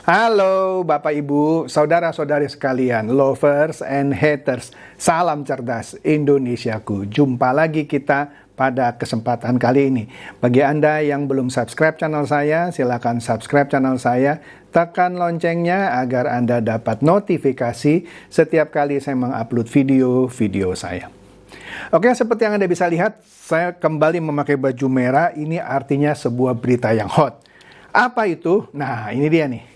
Halo Bapak Ibu, saudara-saudari sekalian, lovers and haters, salam cerdas Indonesiaku. Jumpa lagi kita pada kesempatan kali ini. Bagi Anda yang belum subscribe channel saya, silakan subscribe channel saya, tekan loncengnya agar Anda dapat notifikasi setiap kali saya mengupload video-video saya. Oke, seperti yang Anda bisa lihat, saya kembali memakai baju merah. Ini artinya sebuah berita yang hot. Apa itu? Nah, ini dia nih.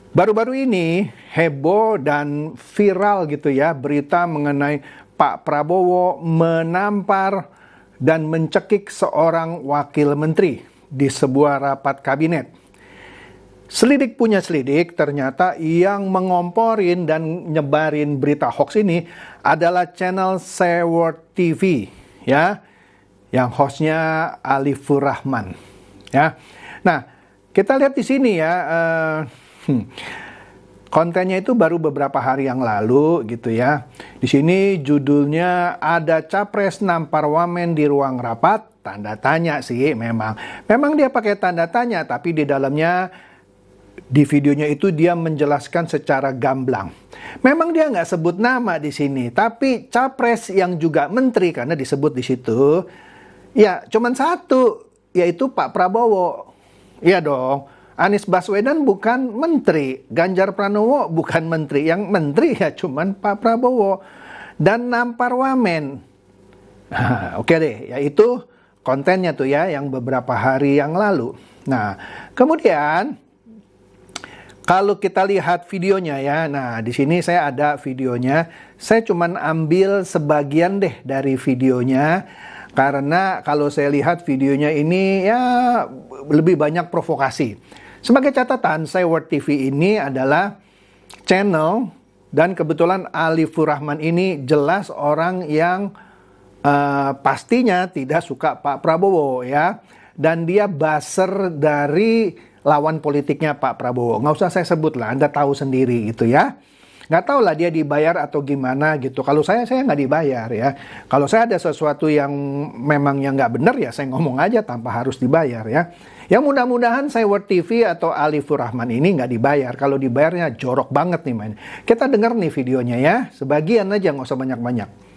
Baru-baru ini heboh dan viral gitu ya berita mengenai Pak Prabowo menampar dan mencekik seorang wakil menteri di sebuah rapat kabinet. Selidik punya selidik, ternyata yang mengomporin dan nyebarin berita hoax ini adalah channel Seward TV ya, yang hostnya Alifur Rahman ya. Nah, kita lihat di sini ya. Kontennya itu baru beberapa hari yang lalu gitu ya. Di sini judulnya ada capres nampar wamen di ruang rapat, tanda tanya sih memang. Memang dia pakai tanda tanya, tapi di dalamnya di videonya itu dia menjelaskan secara gamblang. Memang dia nggak sebut nama di sini, tapi capres yang juga menteri karena disebut di situ. Ya, cuman satu, yaitu Pak Prabowo. Iya dong. Anies Baswedan bukan menteri, Ganjar Pranowo bukan menteri, yang menteri ya cuman Pak Prabowo dan nampar wamen. Nah, oke deh, yaitu kontennya tuh ya yang beberapa hari yang lalu. Nah, kemudian kalau kita lihat videonya ya, nah di sini saya ada videonya. Saya cuman ambil sebagian deh dari videonya karena kalau saya lihat videonya ini ya lebih banyak provokasi. Sebagai catatan, Seward TV ini adalah channel dan kebetulan Alifur Rahman ini jelas orang yang pastinya tidak suka Pak Prabowo ya. Dan dia buzzer dari lawan politiknya Pak Prabowo. Nggak usah saya sebut lah, Anda tahu sendiri gitu ya. Nggak tahu lah dia dibayar atau gimana gitu. Kalau saya nggak dibayar ya. Kalau saya ada sesuatu yang memangnya nggak benar ya saya ngomong aja tanpa harus dibayar ya. Yang mudah-mudahan Seward TV atau Alifur Rahman ini nggak dibayar. Kalau dibayarnya jorok banget nih main. Kita dengar nih videonya ya. Sebagian aja, nggak usah banyak-banyak.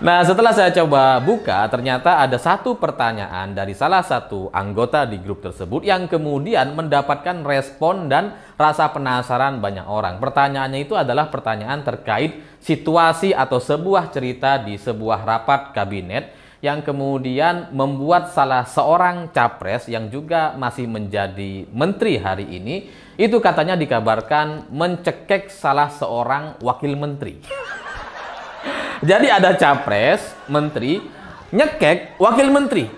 Nah, setelah saya coba buka, ternyata ada satu pertanyaan dari salah satu anggota di grup tersebut yang kemudian mendapatkan respon dan rasa penasaran banyak orang. Pertanyaannya itu adalah pertanyaan terkait situasi atau sebuah cerita di sebuah rapat kabinet yang kemudian membuat salah seorang capres yang juga masih menjadi menteri hari ini, itu katanya dikabarkan mencekek salah seorang wakil menteri. Jadi ada capres, menteri, nyekek wakil menteri.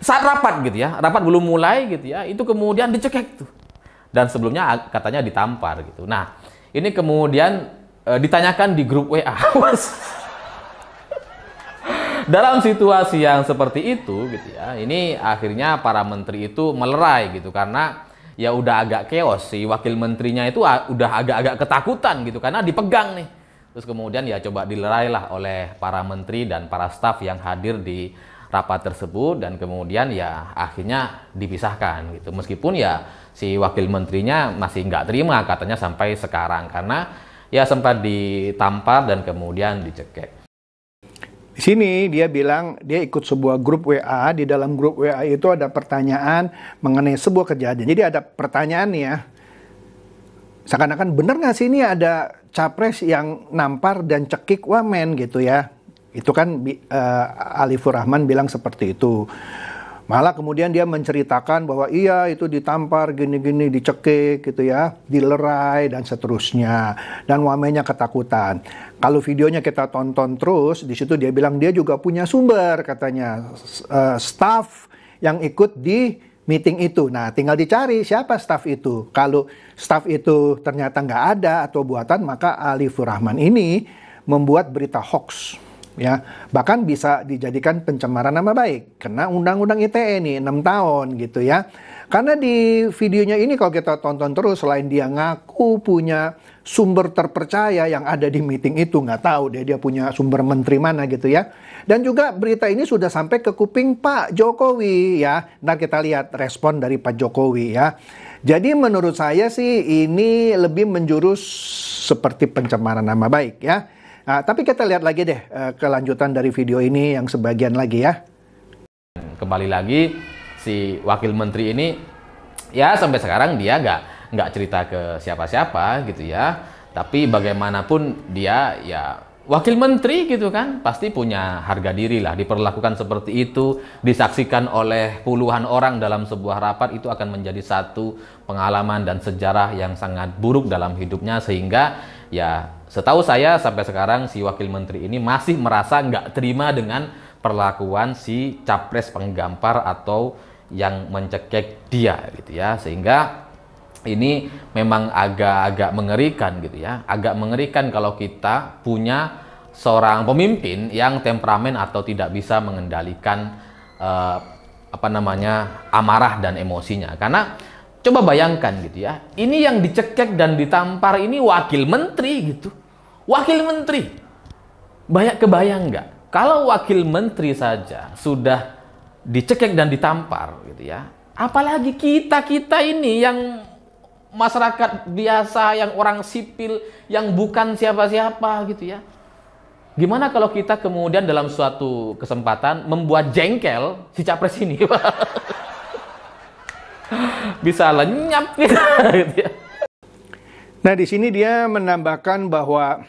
Saat rapat gitu ya, rapat belum mulai gitu ya, itu kemudian dicekek tuh. Dan sebelumnya katanya ditampar gitu. Nah, ini kemudian ditanyakan di grup WA. Dalam situasi yang seperti itu gitu ya, ini akhirnya para menteri itu melerai gitu karena ya udah agak chaos, si wakil menterinya itu udah agak-agak ketakutan gitu karena dipegang nih. Terus kemudian ya coba dilerai lah oleh para menteri dan para staf yang hadir di rapat tersebut dan kemudian ya akhirnya dipisahkan gitu. Meskipun ya si wakil menterinya masih nggak terima katanya sampai sekarang karena ya sempat ditampar dan kemudian dicekek. Di sini dia bilang dia ikut sebuah grup WA. Di dalam grup WA itu ada pertanyaan mengenai sebuah kejadian. Jadi ada pertanyaan nih ya. Seakan-akan benar nggak sih ini ada capres yang nampar dan cekik wamen gitu ya. Itu kan Alifur Rahman bilang seperti itu. Malah kemudian dia menceritakan bahwa iya itu ditampar gini-gini, dicekik gitu ya, dilerai dan seterusnya. Dan wamennya ketakutan. Kalau videonya kita tonton terus, di situ dia bilang dia juga punya sumber katanya. Staff yang ikut di meeting itu. Nah, tinggal dicari siapa staff itu. Kalau staff itu ternyata nggak ada atau buatan, maka Alifur Rahman ini membuat berita hoax. Ya, bahkan bisa dijadikan pencemaran nama baik. Kena undang-undang ITE nih 6 tahun gitu ya. Karena di videonya ini kalau kita tonton terus, selain dia ngaku punya sumber terpercaya yang ada di meeting itu, nggak tahu dia punya sumber menteri mana gitu ya. Dan juga berita ini sudah sampai ke kuping Pak Jokowi ya. Nah, kita lihat respon dari Pak Jokowi ya. Jadi menurut saya sih ini lebih menjurus seperti pencemaran nama baik ya. Nah, tapi kita lihat lagi deh kelanjutan dari video ini yang sebagian lagi ya. Kembali lagi si wakil menteri ini ya sampai sekarang dia nggak cerita ke siapa-siapa gitu ya. Tapi bagaimanapun dia ya wakil menteri gitu kan, pasti punya harga diri lah. Diperlakukan seperti itu, disaksikan oleh puluhan orang dalam sebuah rapat, itu akan menjadi satu pengalaman dan sejarah yang sangat buruk dalam hidupnya. Sehingga ya setahu saya sampai sekarang si wakil menteri ini masih merasa nggak terima dengan perlakuan si capres penggampar atau yang mencekik dia gitu ya. Sehingga ini memang agak mengerikan gitu ya. Agak mengerikan kalau kita punya seorang pemimpin yang temperamen atau tidak bisa mengendalikan amarah dan emosinya. Karena coba bayangkan gitu ya. Ini yang dicekek dan ditampar ini wakil menteri gitu. Wakil menteri. Kebayang nggak? Kalau wakil menteri saja sudah dicekek dan ditampar gitu ya. Apalagi kita ini yang masyarakat biasa, yang orang sipil, yang bukan siapa-siapa gitu ya. Gimana kalau kita kemudian dalam suatu kesempatan membuat jengkel si capres ini? Bisa lenyap gitu ya. Nah, di sini dia menambahkan bahwa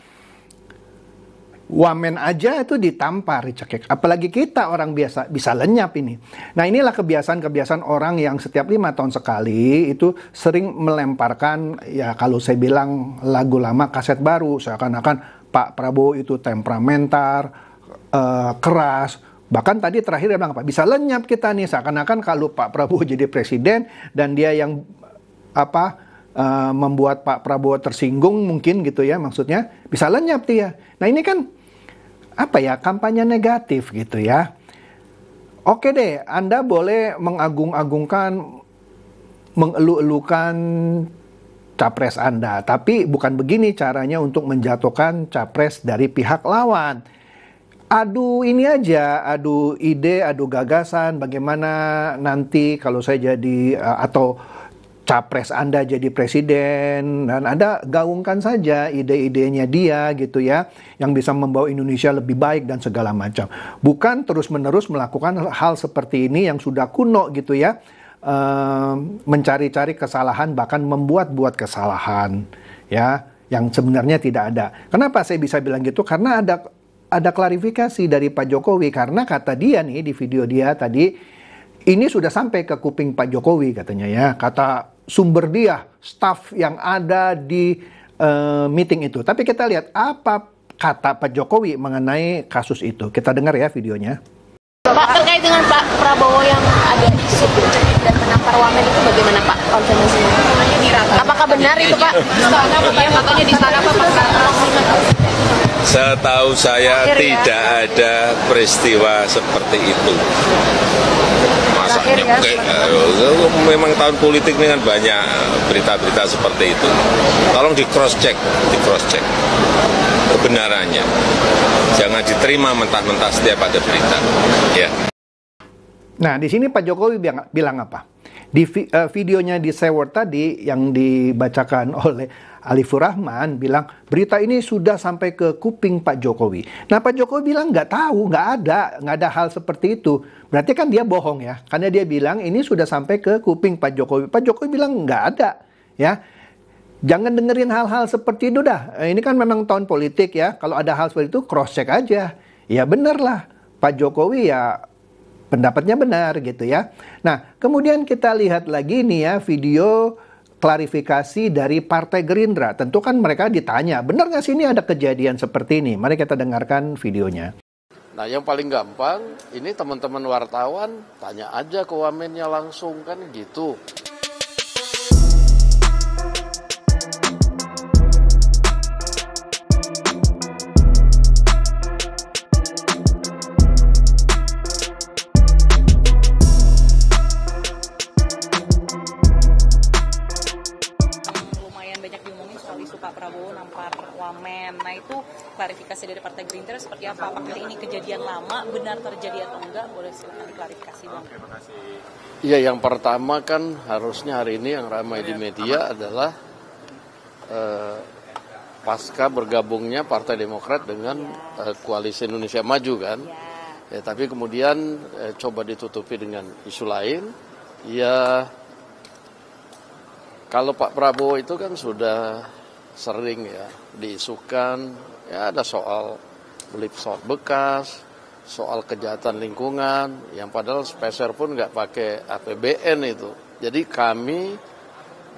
wamen aja itu ditampar, dicekik. Apalagi kita orang biasa bisa lenyap ini. Nah, inilah kebiasaan-kebiasaan orang yang setiap 5 tahun sekali itu sering melemparkan, ya kalau saya bilang lagu lama kaset baru, seakan-akan Pak Prabowo itu temperamental, keras. Bahkan tadi terakhir dia bilang apa? Bisa lenyap kita nih, seakan-akan kalau Pak Prabowo jadi presiden dan dia yang membuat Pak Prabowo tersinggung mungkin gitu ya, maksudnya bisa lenyap dia. Nah, ini kan kampanye negatif gitu ya. Oke deh, Anda boleh mengagung-agungkan, mengeluh-elukan capres Anda, tapi bukan begini caranya untuk menjatuhkan capres dari pihak lawan. Adu ini aja, adu ide, adu gagasan, bagaimana nanti kalau saya jadi atau capres Anda jadi presiden, dan Anda gaungkan saja ide-idenya dia gitu ya, yang bisa membawa Indonesia lebih baik dan segala macam. Bukan terus-menerus melakukan hal seperti ini yang sudah kuno gitu ya, mencari-cari kesalahan, bahkan membuat-buat kesalahan ya, yang sebenarnya tidak ada. Kenapa saya bisa bilang gitu? Karena ada klarifikasi dari Pak Jokowi, karena kata dia nih di video dia tadi, ini sudah sampai ke kuping Pak Jokowi katanya ya, kata sumber dia, staf yang ada di meeting itu. Tapi kita lihat apa kata Pak Jokowi mengenai kasus itu. Kita dengar ya videonya. Pak, terkait dengan Pak Prabowo yang ada isu dan menampar wamen itu bagaimana Pak konfirmasinya? Apakah benar itu Pak? Katanya di istana Pak. Setahu saya tidak ada peristiwa seperti itu. Masa nyekek, memang tahun politik ini kan banyak berita-berita seperti itu. Tolong di cross check kebenarannya. Jangan diterima mentah-mentah setiap ada berita. Ya. Nah, di sini Pak Jokowi bilang apa? Di videonya di Seward tadi yang dibacakan oleh Alifur Rahman bilang berita ini sudah sampai ke kuping Pak Jokowi. Nah, Pak Jokowi bilang nggak tahu, nggak ada hal seperti itu. Berarti kan dia bohong ya, karena dia bilang ini sudah sampai ke kuping Pak Jokowi. Pak Jokowi bilang nggak ada, ya. Jangan dengerin hal-hal seperti itu dah. Ini kan memang tahun politik ya. Kalau ada hal seperti itu cross check aja. Ya bener lah, Pak Jokowi ya pendapatnya benar gitu ya. Nah, kemudian kita lihat lagi nih ya video klarifikasi dari Partai Gerindra. Tentu kan mereka ditanya, benar nggak sih ini ada kejadian seperti ini? Mari kita dengarkan videonya. Nah, yang paling gampang, ini teman-teman wartawan, tanya aja ke wamennya langsung, kan gitu. Lumayan banyak diomongin soal isu Pak Prabowo menampar wamen. Nah itu klarifikasi dari Partai Gerindra seperti apa? Apakah ini kejadian lama, benar terjadi atau enggak? Boleh silakan diklarifikasi, Bang. Terima kasih. Iya, yang pertama kan harusnya hari ini yang ramai di media adalah pasca bergabungnya Partai Demokrat dengan Koalisi Indonesia Maju kan. Ya, tapi kemudian coba ditutupi dengan isu lain. Ya, kalau Pak Prabowo itu kan sudah sering ya diisukan, ya ada soal beli pesawat bekas, soal kejahatan lingkungan, yang padahal speser pun nggak pakai APBN itu. Jadi kami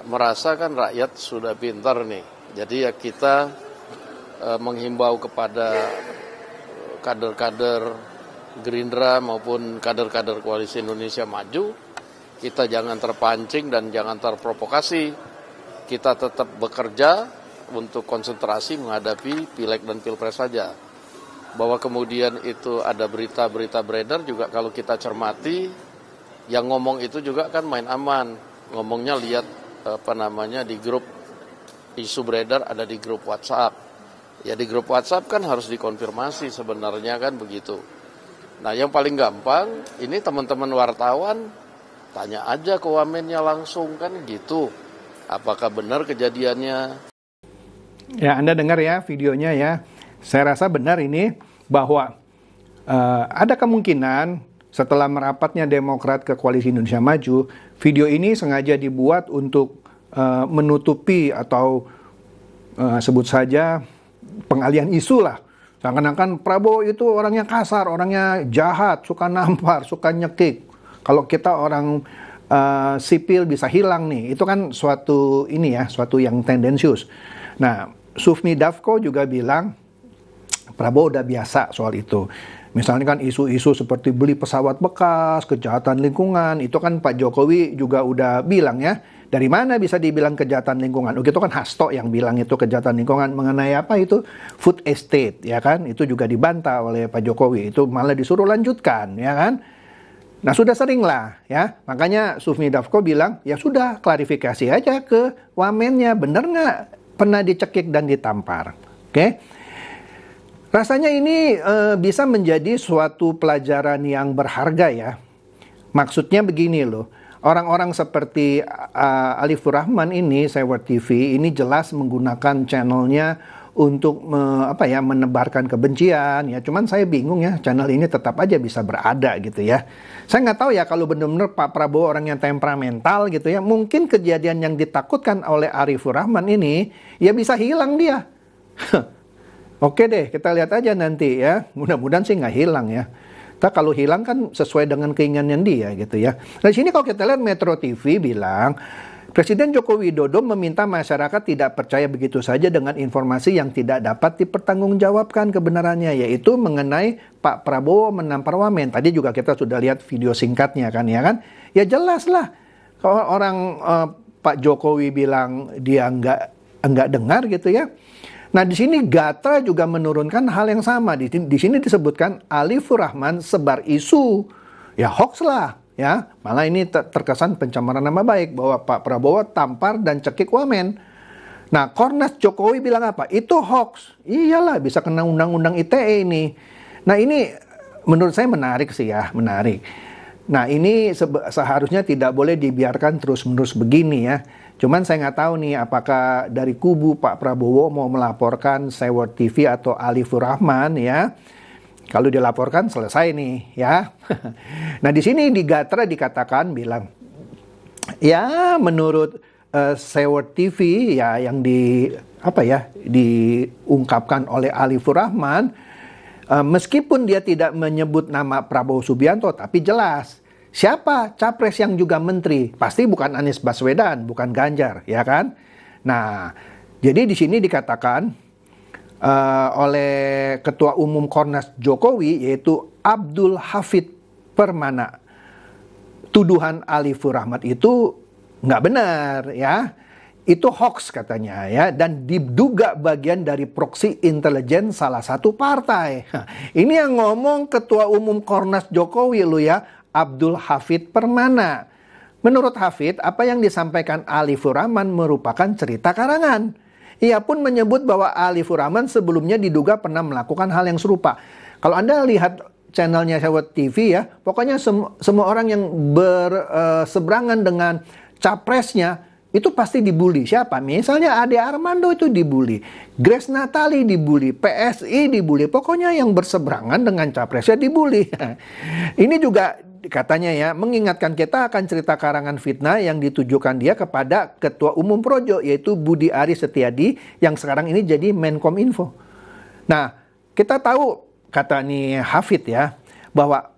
merasa kan rakyat sudah pintar nih. Jadi ya kita menghimbau kepada kader-kader Gerindra maupun kader-kader Koalisi Indonesia Maju, kita jangan terpancing dan jangan terprovokasi. Kita tetap bekerja untuk konsentrasi menghadapi Pileg dan Pilpres saja. Bahwa kemudian itu ada berita-berita beredar juga kalau kita cermati, yang ngomong itu juga kan main aman. Ngomongnya lihat di grup isu beredar ada di grup WhatsApp. Ya di grup WhatsApp kan harus dikonfirmasi sebenarnya kan begitu. Nah yang paling gampang ini teman-teman wartawan tanya aja ke wamennya langsung kan gitu. Apakah benar kejadiannya? Ya Anda dengar ya videonya ya. Saya rasa benar ini bahwa ada kemungkinan setelah merapatnya Demokrat ke Koalisi Indonesia Maju, video ini sengaja dibuat untuk menutupi atau sebut saja pengalihan isu lah. Seakan-akan Prabowo itu orangnya kasar, orangnya jahat, suka nampar, suka nyekik. Kalau kita orang sipil bisa hilang nih, itu kan suatu yang tendensius. Nah, Sufmi Dasko juga bilang Prabowo udah biasa soal itu. Misalnya kan isu-isu seperti beli pesawat bekas, kejahatan lingkungan, itu kan Pak Jokowi juga udah bilang ya. Dari mana bisa dibilang kejahatan lingkungan? Itu kan Hasto yang bilang itu kejahatan lingkungan mengenai apa itu? Food estate, ya kan? Itu juga dibantah oleh Pak Jokowi. Itu malah disuruh lanjutkan, ya kan? Nah, sudah sering lah, ya. Makanya Sufmi Dasko bilang, ya sudah, klarifikasi aja ke wamennya. Bener nggak pernah dicekik dan ditampar? Oke? Rasanya ini bisa menjadi suatu pelajaran yang berharga, ya. Maksudnya begini loh. Orang-orang seperti Alifur Rahman ini, Seward TV, ini jelas menggunakan channelnya untuk menebarkan kebencian. Ya, cuman saya bingung ya, channel ini tetap aja bisa berada gitu ya. Saya nggak tahu ya kalau benar-benar Pak Prabowo orang yang temperamental gitu ya. Mungkin kejadian yang ditakutkan oleh Alifur Rahman ini ya bisa hilang dia. Oke deh, kita lihat aja nanti ya. Mudah-mudahan sih nggak hilang ya. Kalau hilang kan sesuai dengan keinginan dia gitu ya. Nah, di sini kalau kita lihat Metro TV bilang Presiden Joko Widodo meminta masyarakat tidak percaya begitu saja dengan informasi yang tidak dapat dipertanggungjawabkan kebenarannya, yaitu mengenai Pak Prabowo menampar wamen. Tadi juga kita sudah lihat video singkatnya kan ya kan. Ya jelas lah kalau orang Pak Jokowi bilang dia enggak dengar gitu ya. Nah, di sini Gatra juga menurunkan hal yang sama. Di sini disebutkan Alifur Rahman sebar isu. Ya hoax lah, ya. Malah ini terkesan pencemaran nama baik bahwa Pak Prabowo tampar dan cekik wamen. Nah, Kornas Jokowi bilang apa? Itu hoax. Iyalah, bisa kena undang-undang ITE ini. Nah, ini menurut saya menarik sih ya, menarik. Nah, ini seharusnya tidak boleh dibiarkan terus-menerus begini ya. Cuman saya nggak tahu nih apakah dari kubu Pak Prabowo mau melaporkan Seward TV atau Alifur Rahman ya. Kalau dilaporkan selesai nih ya. Nah di sini di Gatra dikatakan bilang ya menurut Seward TV ya yang diungkapkan oleh Alifur Rahman, meskipun dia tidak menyebut nama Prabowo Subianto tapi jelas siapa capres yang juga menteri? Pasti bukan Anies Baswedan, bukan Ganjar, ya kan? Nah, jadi di sini dikatakan oleh Ketua Umum Kornas Jokowi, yaitu Abdul Hafid Permana, tuduhan Alifur Rahman itu nggak benar, ya. Itu hoax katanya, ya. Dan diduga bagian dari proksi intelijen salah satu partai. Ini yang ngomong Ketua Umum Kornas Jokowi lo ya. Abdul Hafid Permana. Menurut Hafid, apa yang disampaikan Alifur Rahman merupakan cerita karangan. Ia pun menyebut bahwa Alifur Rahman sebelumnya diduga pernah melakukan hal yang serupa. Kalau Anda lihat channelnya Sewot TV ya, pokoknya semua orang yang berseberangan dengan capresnya itu pasti dibully. Siapa? Misalnya Ade Armando itu dibully, Grace Natali dibully, PSI dibully. Pokoknya yang berseberangan dengan capresnya dibully. Ini juga katanya ya, mengingatkan kita akan cerita karangan fitnah yang ditujukan dia kepada Ketua Umum Projo, yaitu Budi Aris Setiadi, yang sekarang ini jadi Menkominfo. Nah, kita tahu, kata nih Hafid ya, bahwa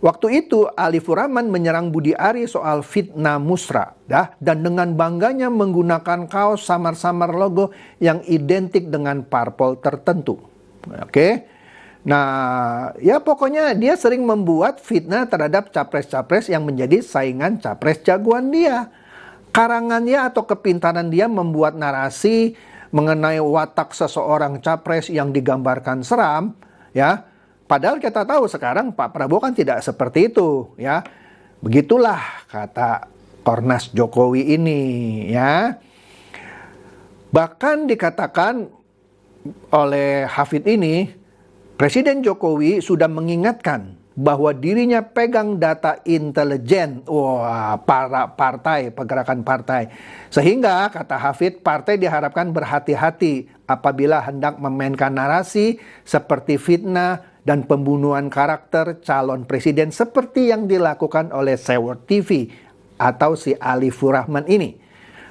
waktu itu Alifur Rahman menyerang Budi Ari soal fitnah musra, dan dengan bangganya menggunakan kaos samar-samar logo yang identik dengan parpol tertentu. Oke. Nah, ya pokoknya dia sering membuat fitnah terhadap capres-capres yang menjadi saingan capres jagoan dia. Karangannya atau kepintaran dia membuat narasi mengenai watak seseorang capres yang digambarkan seram, ya. Padahal kita tahu sekarang Pak Prabowo kan tidak seperti itu, ya. Begitulah kata Kornas Jokowi ini, ya. Bahkan dikatakan oleh Hafid ini, Presiden Jokowi sudah mengingatkan bahwa dirinya pegang data intelijen, para partai, pergerakan partai. Sehingga, kata Hafid, partai diharapkan berhati-hati apabila hendak memainkan narasi seperti fitnah dan pembunuhan karakter calon presiden seperti yang dilakukan oleh Sewot TV atau si Alifur Rahman ini.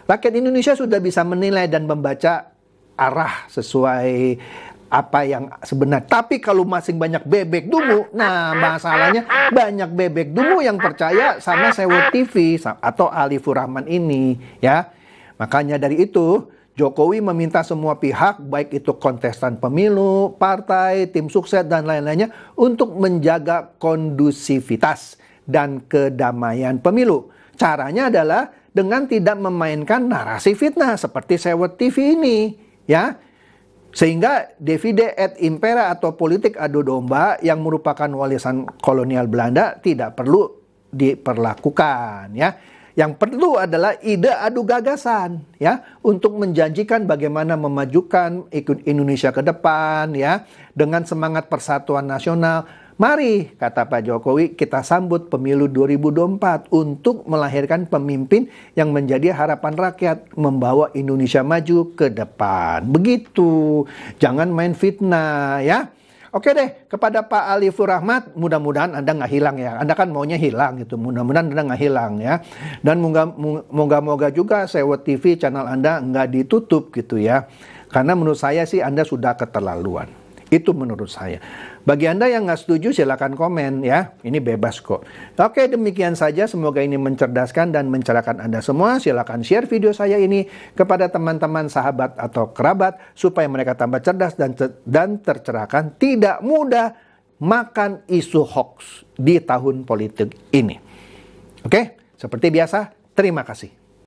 Rakyat Indonesia sudah bisa menilai dan membaca arah sesuai apa yang sebenarnya. Tapi kalau masih banyak bebek dumu, nah masalahnya banyak bebek dumu yang percaya sama Sewot TV atau Alifur Rahman ini, ya. Makanya dari itu Jokowi meminta semua pihak, baik itu kontestan pemilu, partai, tim sukses, dan lain-lainnya, untuk menjaga kondusivitas dan kedamaian pemilu. Caranya adalah dengan tidak memainkan narasi fitnah seperti Sewot TV ini, ya. Sehingga divide et impera atau politik adu domba yang merupakan warisan kolonial Belanda tidak perlu diperlakukan, ya. Yang perlu adalah ide adu gagasan, ya, untuk menjanjikan bagaimana memajukan Indonesia ke depan, ya, dengan semangat persatuan nasional. Mari, kata Pak Jokowi, kita sambut pemilu 2024 untuk melahirkan pemimpin yang menjadi harapan rakyat, membawa Indonesia maju ke depan. Begitu, jangan main fitnah, ya. Oke deh, kepada Pak Alifur Rahman, mudah-mudahan Anda nggak hilang ya. Anda kan maunya hilang gitu, mudah-mudahan Anda nggak hilang ya. Dan moga-moga juga Sewot TV channel Anda nggak ditutup gitu ya. Karena menurut saya sih Anda sudah keterlaluan. Itu menurut saya. Bagi Anda yang nggak setuju silakan komen ya. Ini bebas kok. Oke, demikian saja. Semoga ini mencerdaskan dan mencerahkan Anda semua. Silakan share video saya ini kepada teman-teman, sahabat atau kerabat supaya mereka tambah cerdas dan tercerahkan. Tidak mudah makan isu hoax di tahun politik ini. Oke, seperti biasa, terima kasih.